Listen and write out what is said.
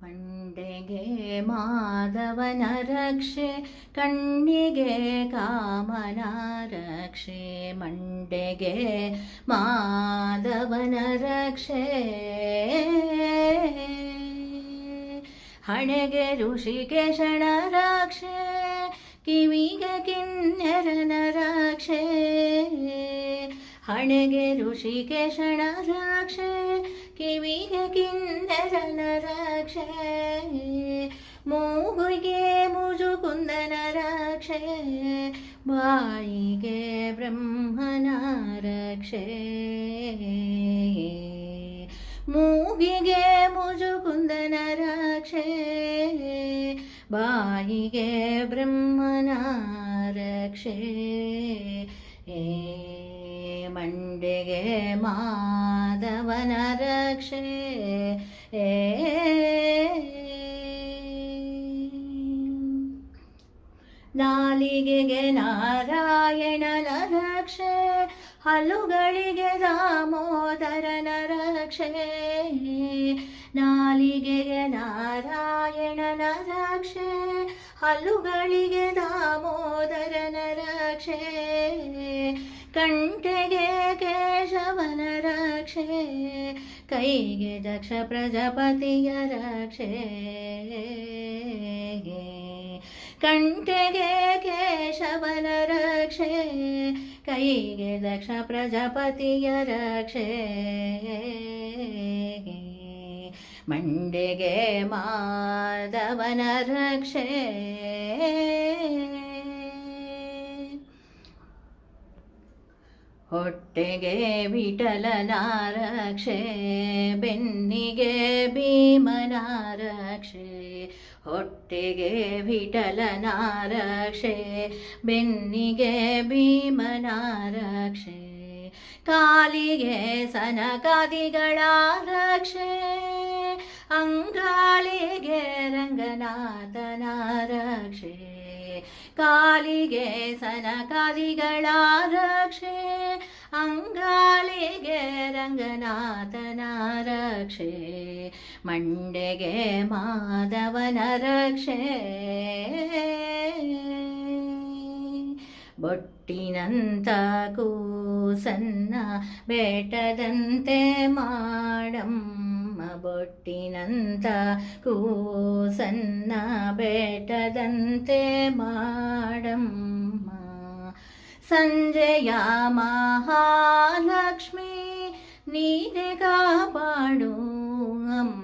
ಮಂಡೆಗೆ ಮಾಧವನ ರಕ್ಷೆ, ಕಣ್ಣಿಗೆ ಕಾಮನ ರಕ್ಷೆ. ಮಂಡೆಗೆ ಮಾಧವನ ರಕ್ಷೆ, ಹಣೆಗೆ ಋಷಿಕೇಶನ ರಕ್ಷೆ, ಕಿವಿಗೆ ಕಿನ್ನರನ ರಕ್ಷೆ. ಹಣೆಗೆ ಋಷಿಕೇಶನ ರಕ್ಷೆ, ಕಿವಿಗೆ ಕಿನ್ನರನ ರಕ್ಷೆ. ಮೂಗಿಗೆ ಮುಜುಕುಂದನ ರಕ್ಷೆ, ಬಾಯಿಗೆ ಬ್ರಹ್ಮನ ರಕ್ಷೆ. ಮೂಗಿಗೆ ಮುಜುಕುಂದನ ರಕ್ಷೆ, ಬಾಯಿಗೆ ಬ್ರಹ್ಮನ ರಕ್ಷೆ. ಮಂಡೆಗೆ ಮಾಧವನ ರಕ್ಷೆ, ನಾಲಿಗೆಗೆ ನಾರಾಯಣನ ರಕ್ಷೆ, ಹಲ್ಲುಗಳಿಗೆ ದಾಮೋದರನ ರಕ್ಷೆ. ನಾಲಿಗೆಗೆ ನಾರಾಯಣನ ರಕ್ಷೆ, ಹಲ್ಲುಗಳಿಗೆ ದಾಮೋದರನ ರಕ್ಷೆ. ಕಂಠೆಗೆ ಕೇಶವನ ರಕ್ಷೆ, ಕೈಗೆ ದಕ್ಷ ಪ್ರಜಾಪತಿಯ ರಕ್ಷೆ. ಕಂಠೆಗೆ ಕೇಶವನ ರಕ್ಷೆ, ಕೈಗೆ ದಕ್ಷ ಪ್ರಜಾಪತಿಯ ರಕ್ಷೆ. ಮಂಡೆಗೆ ಮಾಧವನ ರಕ್ಷೆ, ಹೊಟ್ಟೆಗೆ ವಿಠಲನ ರಕ್ಷೆ, ಬೆನ್ನಿಗೆ ಭೀಮನ ರಕ್ಷೆ. ಹೊಟ್ಟೆಗೆ ವಿಠಲನ ರಕ್ಷೆ, ಬೆನ್ನಿಗೆ ಭೀಮನ ರಕ್ಷೆ. ಕಾಲಿಗೆ ಸನಕಾದಿಗಳ ರಕ್ಷೆ, ಅಂಗಾಲಿಗೆ ರಂಗನಾಥನ ರಕ್ಷೆ. ಕಾಲಿಗೆ ಸನಕಾದಿಗಳ ರಕ್ಷೆ, ಅಂಗಾಲಿಗೆ ರಂಗನಾಥನ ರಕ್ಷೆ. ಮಂಡೆಗೆ ಮಾಧವನ ರಕ್ಷೆ, ಬೊಟ್ಟಿನಂತ ಕೂಸನ್ನ ಬೇಟದಂತೆ ಮಾಡಮ್ಮ. ಬೊಟ್ಟಿನಂತ ಕೂಸನ್ನ ಬೇಟದಂತೆ ಮಾಡಮ್ಮ. ಸಂಜೆಯ ಮಹಾಲಕ್ಷ್ಮಿ ನೀನೆ ಕಾಪಾಡು ಅಮ್ಮ.